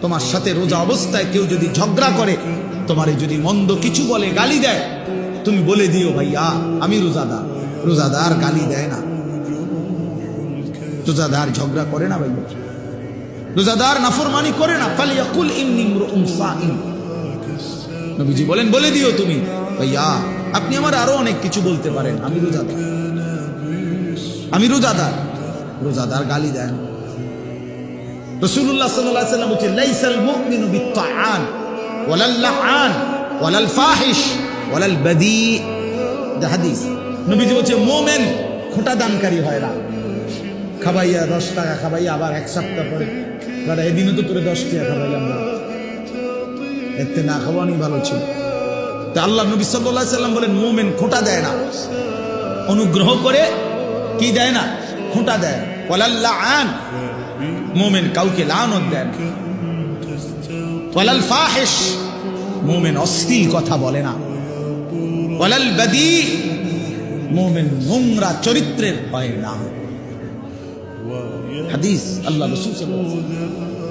তোমার সাথে রোজা অবস্থায় কেউ যদি ঝগড়া করে, তোমারে যদি মন্দ কিছু বলে, গালি দেয়, তুমি বলে দিও ভাইয়া আমি রোজাদার। রোজাদার গালি দেয় না, রোজাদার ঝগড়া করে না ভাইয়া, রোজাদার নাফরমানি করে না। ফালিয়াকুল ইন্নী ইমরুউন সাইম, নবীজি বলেন বলে দিও তুমি ভাইয়া আপনি আমার আরো অনেক কিছু বলতে পারেন, আমি রোজাদার, আমি রোজাদার। রোজাদার গালি দেন। রাসূলুল্লাহ সাল্লাল্লাহু আলাইহি ওয়াসাল্লাম বলেন লাইসাল মুমিনু বিত্তাআন ওয়ালাল লাআন ওয়ালাল ফাহিশ ওয়ালাল বাদী। এটা হাদিস। নবীজি বলেন মুমিন খোঁটা দানকারী হয় না, খাবাইয়া 10 টাকা খাবাইয়া আবার এক সপ্তাহ পরে দাদা এদিনও তো তোরে 10 টাকা খাবাইলাম না, এতে না খাওয়ানি ভালো ছিল। তা আল্লাহ নবী সাল্লাল্লাহু আলাইহি ওয়াসাল্লাম বলেন মুমিন খোঁটা দেয় না, অনুগ্রহ করে কি দেয় না, খোঁটা দেয়। ওয়ালাল লাআন, মুমিন কাউকে লানত দেয় না। ওয়ালাল ফাহিশ, মুমিন অশ্লীল কথা বলে না। ওয়ালাল বাদী, মুমিন নোংরা চরিত্রের হয় না। হাদিস আল্লাহ রাসূল সাল্লাল্লাহু আলাইহি ওয়াসাল্লাম।